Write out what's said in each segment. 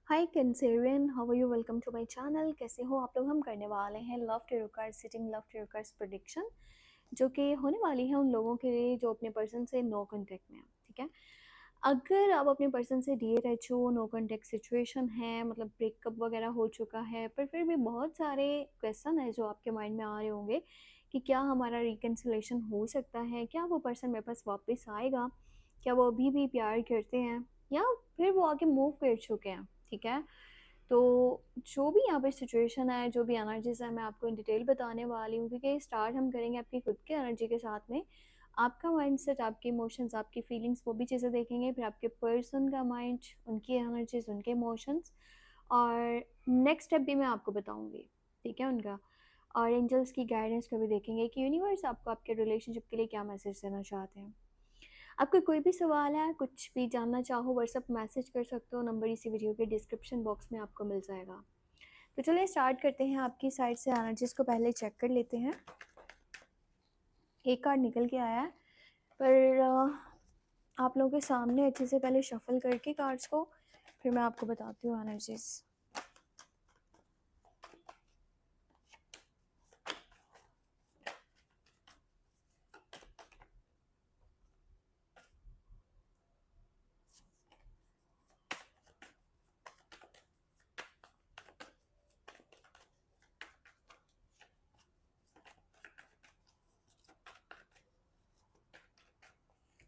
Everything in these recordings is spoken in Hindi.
Hi Cancerian, how are you? Welcome to my channel. कैसे हो आप लोग? हम करने वाले हैं love tarot card sitting love tarot cards prediction, जो कि होने वाली है उन लोगों के लिए जो अपने पर्सन से नो कांटेक्ट में है। ठीक है, अगर आप अपने पर्सन से DRHO नो कांटेक्ट सिचुएशन है, मतलब ब्रेकअप वगैरह हो चुका है, पर फिर भी बहुत सारे क्वेश्चन है जो आपके माइंड में आ रहे होंगे कि क्या हमारा रिकन्सिलेशन हो सकता है, क्या वो पर्सन मेरे पास वापस आएगा, क्या वो अभी भी प्यार करते हैं या फिर वो आगे मूव कर चुके हैं। ठीक है, तो जो भी यहाँ पे सिचुएशन है, जो भी एनर्जीज है, मैं आपको इन डिटेल बताने वाली हूँ, क्योंकि स्टार्ट हम करेंगे आपकी खुद की एनर्जी के साथ में। आपका माइंडसेट, आपके इमोशंस, आपकी फीलिंग्स, वो भी चीज़ें देखेंगे। फिर आपके पर्सन का माइंड, उनकी एनर्जीज, उनके इमोशंस, और नेक्स्ट स्टेप भी मैं आपको बताऊंगी। ठीक है, उनका और एंजल्स की गाइडेंस को भी देखेंगे कि यूनिवर्स आपको आपके रिलेशनशिप के लिए क्या मैसेज देना चाहते हैं। आपका कोई भी सवाल है, कुछ भी जानना चाहो, व्हाट्सअप मैसेज कर सकते हो। नंबर इसी वीडियो के डिस्क्रिप्शन बॉक्स में आपको मिल जाएगा। तो चलिए स्टार्ट करते हैं। आपकी साइड से एनर्जीज को पहले चेक कर लेते हैं। एक कार्ड निकल के आया है, पर आप लोगों के सामने अच्छे से पहले शफल करके कार्ड्स को, फिर मैं आपको बताती हूँ एनर्जीज।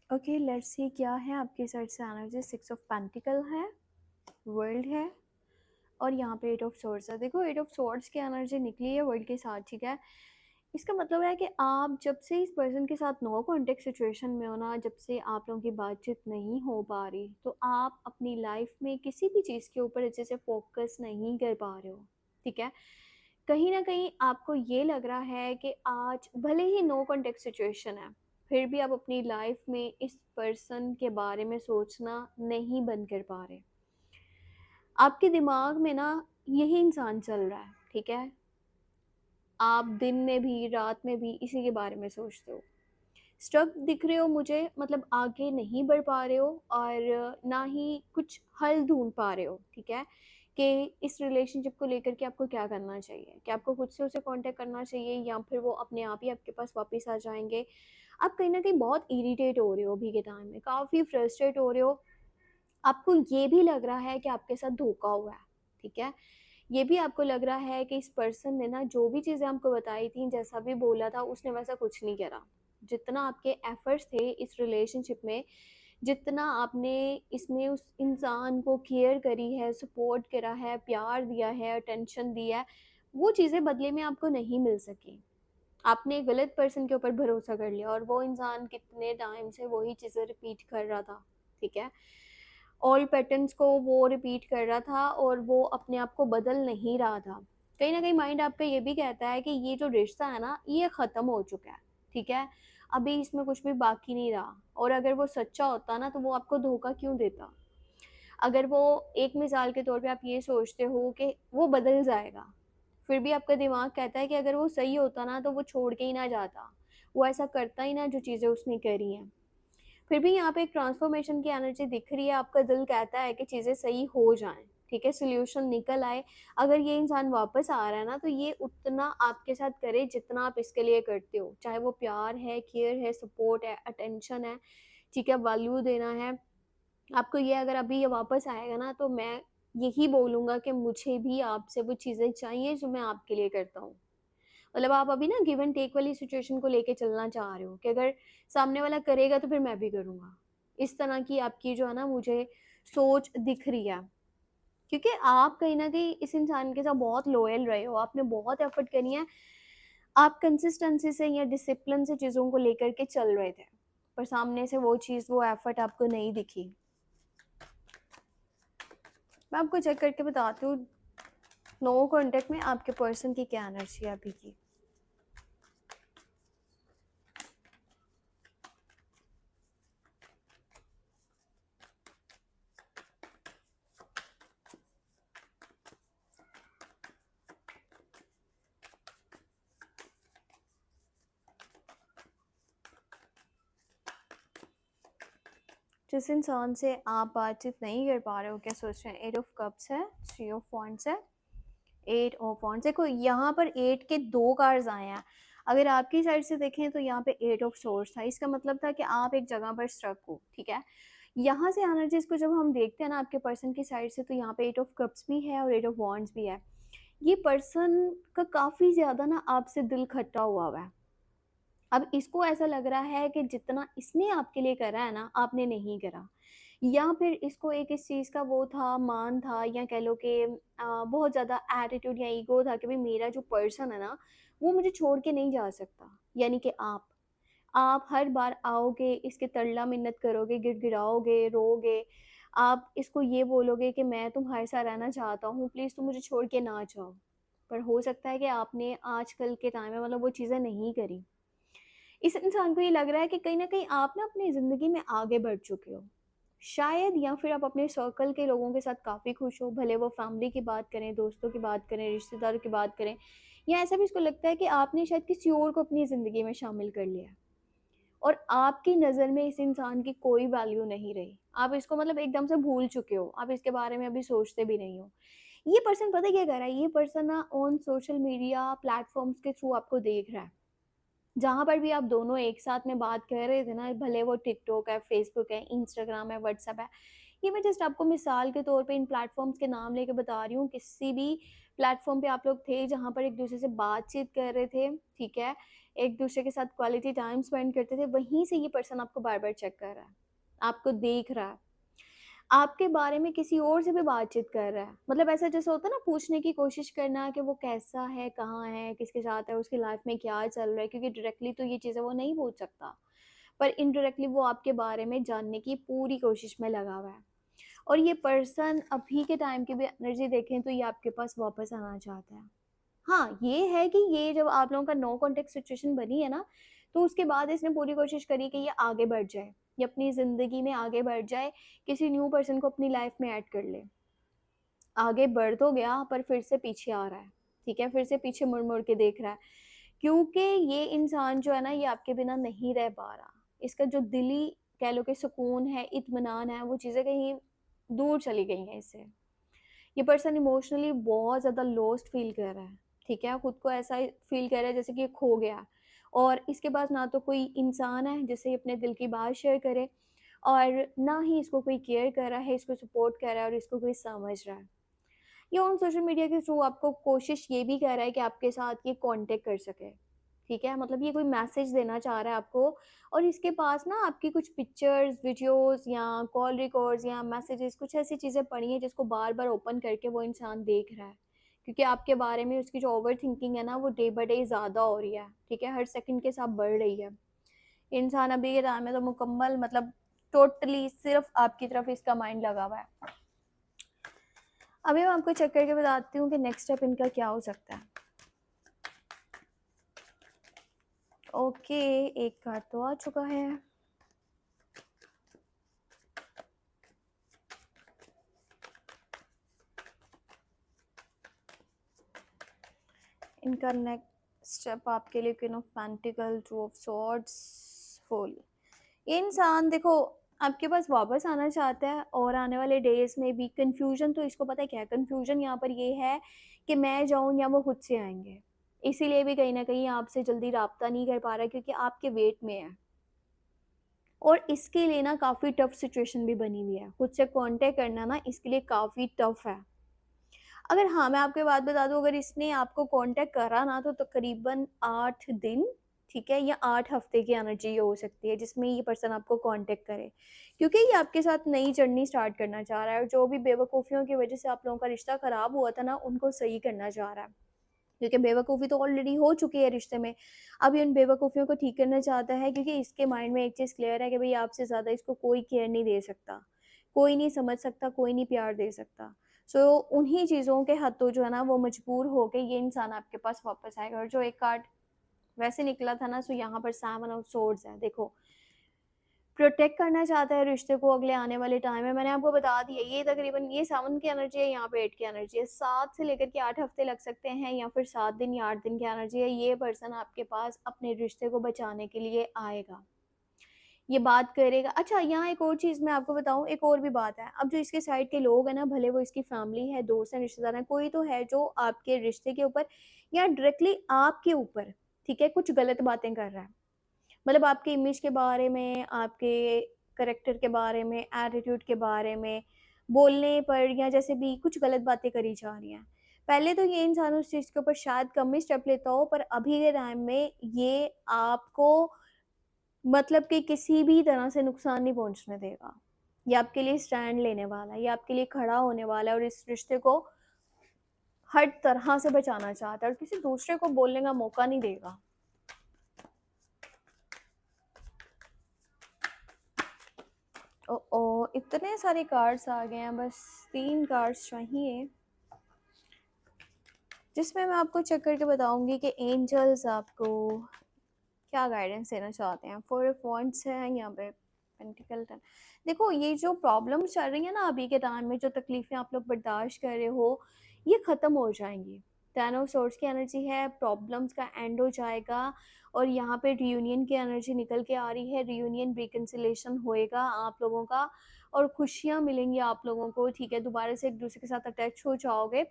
ओके, लेट्स सी क्या है आपकी साइड से एनर्जी। 6 ऑफ पेंटिकल है, वर्ल्ड है, और यहाँ पे 8 ऑफ सोर्ड्स है। देखो 8 ऑफ सोर्ड्स की एनर्जी निकली है वर्ल्ड के साथ। ठीक है, इसका मतलब है कि आप जब से इस पर्सन के साथ नो कॉन्टेक्ट सिचुएशन में हो ना, जब से आप लोगों की बातचीत नहीं हो पा रही, तो आप अपनी लाइफ में किसी भी चीज़ के ऊपर अच्छे से फोकस नहीं कर पा रहे हो। ठीक है, कहीं ना कहीं आपको ये लग रहा है कि आज भले ही नो कॉन्टेक्ट सिचुएशन है, फिर भी आप अपनी लाइफ में इस पर्सन के बारे में सोचना नहीं बंद कर पा रहे। आपके दिमाग में ना यही इंसान चल रहा है। ठीक है, आप दिन में भी रात में भी इसी के बारे में सोचते हो। स्टक दिख रहे हो मुझे, मतलब आगे नहीं बढ़ पा रहे हो और ना ही कुछ हल ढूंढ पा रहे हो। ठीक है, कि इस रिलेशनशिप को लेकर के आपको क्या करना चाहिए, कि आपको खुद से उसे कांटेक्ट करना चाहिए या फिर वो अपने आप ही आपके पास वापस आ जाएंगे। आप कहीं ना कहीं बहुत इरिटेट हो रहे हो अभी के टाइम में, काफ़ी फ्रस्ट्रेट हो रहे हो। आपको ये भी लग रहा है कि आपके साथ धोखा हुआ है। ठीक है, ये भी आपको लग रहा है कि इस पर्सन ने ना जो भी चीज़ें आपको बताई थी, जैसा भी बोला था, उसने वैसा कुछ नहीं करा। जितना आपके एफर्ट्स थे इस रिलेशनशिप में, जितना आपने इसमें उस इंसान को केयर करी है, सपोर्ट करा है, प्यार दिया है, अटेंशन दिया है, वो चीज़ें बदले में आपको नहीं मिल सकी। आपने एक गलत पर्सन के ऊपर भरोसा कर लिया और वो इंसान कितने टाइम से वही चीज़ें रिपीट कर रहा था। ठीक है, ऑल पैटर्न्स को वो रिपीट कर रहा था और वो अपने आप को बदल नहीं रहा था। कहीं ना कहीं माइंड आपका ये भी कहता है कि ये जो रिश्ता है ना, ये ख़त्म हो चुका है। ठीक है, अभी इसमें कुछ भी बाकी नहीं रहा। और अगर वो सच्चा होता ना, तो वो आपको धोखा क्यों देता? अगर वो, एक मिसाल के तौर पे आप ये सोचते हो कि वो बदल जाएगा, फिर भी आपका दिमाग कहता है कि अगर वो सही होता ना, तो वो छोड़ के ही ना जाता, वो ऐसा करता ही ना जो चीज़ें उसने करी हैं। फिर भी यहाँ पे एक ट्रांसफॉर्मेशन की एनर्जी दिख रही है। आपका दिल कहता है कि चीज़ें सही हो जाएं। ठीक है, सोल्यूशन निकल आए। अगर ये इंसान वापस आ रहा है ना, तो ये उतना आपके साथ करे जितना आप इसके लिए करते हो, चाहे वो प्यार है, केयर है, सपोर्ट है, अटेंशन है। ठीक है, वैल्यू देना है आपको। ये अगर अभी ये वापस आएगा ना, तो मैं यही बोलूँगा कि मुझे भी आपसे वो चीज़ें चाहिए जो मैं आपके लिए करता हूँ। मतलब आप अभी ना गिव एंड टेक वाली सिचुएशन को लेके चलना चाह रहे हो कि अगर सामने वाला करेगा तो फिर मैं भी करूँगा। इस तरह की आपकी जो है ना, मुझे सोच दिख रही है। क्योंकि आप कहीं न कहीं इस इंसान के साथ बहुत लॉयल रहे हो, आपने बहुत एफर्ट करी है। आप कंसिस्टेंसी से या डिसिप्लिन से चीज़ों को लेकर के चल रहे थे, पर सामने से वो चीज़, वो एफर्ट आपको नहीं दिखी। मैं आपको चेक करके बताती हूँ नो कॉन्टैक्ट में आपके पर्सन की क्या एनर्जी है अभी की। जिस इंसान से आप बातचीत नहीं कर पा रहे हो, क्या सोच रहे हैं? 8 ऑफ कप्स है, 3 ऑफ वॉन्ड्स है, 8 ऑफ वॉन्ड्स। देखो यहाँ पर 8 के 2 कार्ड्स आए हैं। अगर आपकी साइड से देखें तो यहाँ पे 8 ऑफ सोर्स था, इसका मतलब था कि आप एक जगह पर स्ट्रक हो, ठीक है। यहाँ से एनर्जीज को जब हम देखते हैं ना आपके पर्सन की साइड से, तो यहाँ पे 8 ऑफ कप्स भी है और 8 ऑफ वॉन्ड्स भी है। ये पर्सन का काफ़ी ज़्यादा ना आपसे दिल खट्टा हुआ है। अब इसको ऐसा लग रहा है कि जितना इसने आपके लिए करा है ना, आपने नहीं करा, या फिर इसको एक इस चीज़ का वो था, मान था, या कह लो कि बहुत ज़्यादा एटीट्यूड या ईगो था कि भाई मेरा जो पर्सन है ना वो मुझे छोड़ के नहीं जा सकता। यानी कि आप हर बार आओगे, इसके तरला मिन्नत करोगे, गिड़गिड़ाओगे, रोओगे, आप इसको ये बोलोगे कि मैं तुम्हारे साथ रहना चाहता हूँ, प्लीज़ तुम मुझे छोड़ के ना जाओ। पर हो सकता है कि आपने आजकल के टाइम में मतलब वो चीज़ें नहीं करी। इस इंसान को ये लग रहा है कि कहीं न कहीं आप ना अपनी ज़िंदगी में आगे बढ़ चुके हो। शायद, या फिर आप अपने सर्कल के लोगों के साथ काफ़ी खुश हो, भले वो फैमिली की बात करें, दोस्तों की बात करें, रिश्तेदारों की बात करें, या ऐसा भी इसको लगता है कि आपने शायद किसी और को अपनी ज़िंदगी में शामिल कर लिया है और आपकी नज़र में इस इंसान की कोई वैल्यू नहीं रही। आप इसको मतलब एकदम से भूल चुके हो, आप इसके बारे में अभी सोचते भी नहीं हो। ये पर्सन पता है क्या कर रहा है? ये पर्सन ना ऑन सोशल मीडिया प्लेटफ़ॉर्म्स के थ्रू आपको देख रहा है। जहाँ पर भी आप दोनों एक साथ में बात कर रहे थे ना, भले वो टिकटॉक है, फेसबुक है, इंस्टाग्राम है, व्हाट्सएप है, ये मैं जस्ट आपको मिसाल के तौर पे इन प्लेटफॉर्म्स के नाम लेके बता रही हूँ। किसी भी प्लेटफॉर्म पे आप लोग थे जहाँ पर एक दूसरे से बातचीत कर रहे थे, ठीक है, एक दूसरे के साथ क्वालिटी टाइम स्पेंड करते थे, वहीं से ये पर्सन आपको बार बार चेक कर रहा है, आपको देख रहा है, आपके बारे में किसी और से भी बातचीत कर रहा है। मतलब ऐसा जैसे होता है ना, पूछने की कोशिश करना कि वो कैसा है, कहाँ है, किसके साथ है, उसकी लाइफ में क्या चल रहा है, क्योंकि डायरेक्टली तो ये चीज़ें वो नहीं पूछ सकता, पर इनडायरेक्टली वो आपके बारे में जानने की पूरी कोशिश में लगा हुआ है। और ये पर्सन अभी के टाइम की भी एनर्जी देखें तो ये आपके पास वापस आना चाहता है। हाँ, ये है कि ये जब आप लोगों का नो कॉन्टैक्ट सिचुएशन बनी है ना, तो उसके बाद इसने पूरी कोशिश करी कि ये आगे बढ़ जाए, ये अपनी ज़िंदगी में आगे बढ़ जाए, किसी न्यू पर्सन को अपनी लाइफ में ऐड कर ले। आगे बढ़ तो गया पर फिर से पीछे आ रहा है, ठीक है? फिर से पीछे मुड़-मुड़ के देख रहा है, क्योंकि ये इंसान जो है ना ये आपके बिना नहीं रह पा रहा। इसका जो दिली कह लो कि सुकून है, इत्मीनान है, वो चीज़ें कहीं दूर चली गई हैं इससे। ये पर्सन इमोशनली बहुत ज़्यादा लॉस्ट फील कर रहा है, ठीक है? खुद को ऐसा फील कर रहा है जैसे कि ये खो गया है और इसके पास ना तो कोई इंसान है जिससे ये अपने दिल की बात शेयर करे, और ना ही इसको कोई केयर कर रहा है, इसको सपोर्ट कर रहा है और इसको कोई समझ रहा है। ये ऑन सोशल मीडिया के थ्रू आपको कोशिश ये भी कर रहा है कि आपके साथ ये कांटेक्ट कर सके, ठीक है? मतलब ये कोई मैसेज देना चाह रहा है आपको, और इसके पास ना आपकी कुछ पिक्चर्स, वीडियोस या कॉल रिकॉर्ड्स या मैसेजेस, कुछ ऐसी चीज़ें पड़ी हैं जिसको बार-बार ओपन करके वो इंसान देख रहा है। क्योंकि आपके बारे में उसकी जो ओवर थिंकिंग है ना वो डे बाय डे ज़्यादा हो रही है, ठीक है? हर सेकंड के साथ बढ़ रही है। इंसान अभी के टाइम में तो मुकम्मल मतलब टोटली सिर्फ़ आपकी तरफ इसका माइंड लगा हुआ है। अभी मैं आपको चेक करके बताती हूँ कि नेक्स्ट स्टेप इनका क्या हो सकता है। ओके, एक कार्ड तो आ चुका है। इनका नेक्स्ट स्टेप आपके लिए queen of pentacle, two of swords, full. ये इंसान देखो आपके पास वापस आना चाहता है और आने वाले डेज में भी कन्फ्यूजन, तो इसको पता है क्या है कन्फ्यूजन यहाँ पर ये है कि मैं जाऊँ या वो खुद से आएंगे। इसीलिए भी कहीं ना कहीं आपसे जल्दी राब्ता नहीं कर पा रहा, क्योंकि आपके वेट में है और इसके लिए ना काफ़ी टफ सिचुएशन भी बनी हुई है। खुद से कांटेक्ट करना ना इसके लिए काफ़ी टफ है। अगर हाँ, मैं आपको बात बता दूँ, अगर इसने आपको कांटेक्ट करा ना तो तकरीबन 8 दिन, ठीक है, या 8 हफ्ते की एनर्जी ये हो सकती है जिसमें ये पर्सन आपको कांटेक्ट करे, क्योंकि ये आपके साथ नई जर्नी स्टार्ट करना चाह रहा है और जो भी बेवकूफ़ियों की वजह से आप लोगों का रिश्ता ख़राब हुआ था ना उनको सही करना चाह रहा है। क्योंकि बेवकूफ़ी तो ऑलरेडी हो चुकी है रिश्ते में, अब ये उन बेवकूफ़ियों को ठीक करना चाहता है, क्योंकि इसके माइंड में एक चीज़ क्लियर है कि भई आपसे ज़्यादा इसको कोई केयर नहीं दे सकता, कोई नहीं समझ सकता, कोई नहीं प्यार दे सकता। सो उन्हीं चीज़ों के हत्थों जो है ना वो मजबूर होके ये इंसान आपके पास वापस आएगा। और जो एक कार्ड वैसे निकला था ना, सो यहाँ पर 7 ऑफ सोर्ड्स है। देखो, प्रोटेक्ट करना चाहता है रिश्ते को अगले आने वाले टाइम में। मैंने आपको बता दिया ये तकरीबन ये 7 की एनर्जी है, यहाँ पे 8 की एनर्जी है। 7 से लेकर के 8 हफ्ते लग सकते हैं या फिर 7 दिन या 8 दिन की एनर्जी है। ये पर्सन आपके पास अपने रिश्ते को बचाने के लिए आएगा। ये बात करेगा। अच्छा, यहाँ एक और चीज़ मैं आपको बताऊँ, एक और भी बात है। अब जो इसके साइड के लोग हैं ना, भले वो इसकी फैमिली है, दोस्त हैं, रिश्तेदार हैं, कोई तो है जो आपके रिश्ते के ऊपर या डायरेक्टली आपके ऊपर, ठीक है, कुछ गलत बातें कर रहा है। मतलब आपके इमेज के बारे में, आपके करैक्टर के बारे में, एटीट्यूड के बारे में, बोलने पर या जैसे भी कुछ गलत बातें करी जा रही हैं। पहले तो ये इंसान उस चीज़ के ऊपर शायद कम ही स्टेप लेता हो, पर अभी के टाइम में ये आपको मतलब कि किसी भी तरह से नुकसान नहीं पहुँचने देगा। ये आपके लिए स्टैंड लेने वाला है, ये आपके लिए खड़ा होने वाला है और इस रिश्ते को हर तरह से बचाना चाहता है और किसी दूसरे को बोलने का मौका नहीं देगा। ओह! इतने सारे कार्ड्स आ गए हैं, बस 3 कार्ड्स चाहिए, जिसमें मैं आपको चेक करके बताऊँगी कि एंजल्स आपको क्या गाइडेंस देना चाहते हैं। 4 ऑफ वांड्स है यहाँ पे, पेंटिकल 10। देखो, ये जो प्रॉब्लम्स चल रही हैं ना अभी के टाइम में, जो तकलीफ़ें आप लोग बर्दाश्त कर रहे हो, ये ख़त्म हो जाएँगी। 10 ऑफ सोर्ड्स की एनर्जी है, प्रॉब्लम्स का एंड हो जाएगा और यहाँ पे रियूनियन की एनर्जी निकल के आ रही है। रियूनियन, रिकन्सिलिएशन होएगा आप लोगों का और खुशियाँ मिलेंगी आप लोगों को, ठीक है? दोबारा से एक-दूसरे के साथ अटैच हो जाओगे,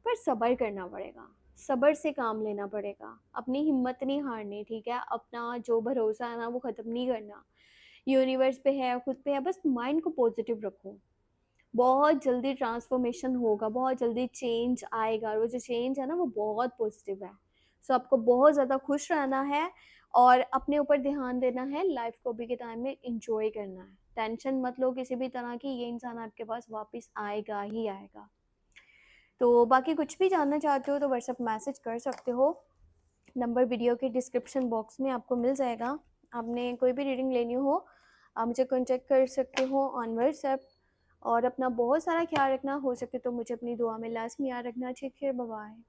पर सब्र करना पड़ेगा। सब्र से काम लेना पड़ेगा, अपनी हिम्मत नहीं हारनी, ठीक है? अपना जो भरोसा है ना वो ख़त्म नहीं करना। यूनिवर्स पे है, खुद पे है, बस माइंड को पॉजिटिव रखो। बहुत जल्दी ट्रांसफॉर्मेशन होगा, बहुत जल्दी चेंज आएगा और वो जो चेंज है ना वो बहुत पॉजिटिव है। सो आपको बहुत ज़्यादा खुश रहना है और अपने ऊपर ध्यान देना है, लाइफ़ को अभी के टाइम में एन्जॉय करना है। टेंशन मत लो किसी भी तरह की, ये इंसान आपके पास वापस आएगा ही आएगा। तो बाकी कुछ भी जानना चाहते हो तो व्हाट्सएप मैसेज कर सकते हो। नंबर वीडियो के डिस्क्रिप्शन बॉक्स में आपको मिल जाएगा। आपने कोई भी रीडिंग लेनी हो, आप मुझे कॉन्टैक्ट कर सकते हो ऑन व्हाट्सएप और अपना बहुत सारा ख्याल रखना। हो सके तो मुझे अपनी दुआ में लाज़मी याद रखना। Take care, bye bye.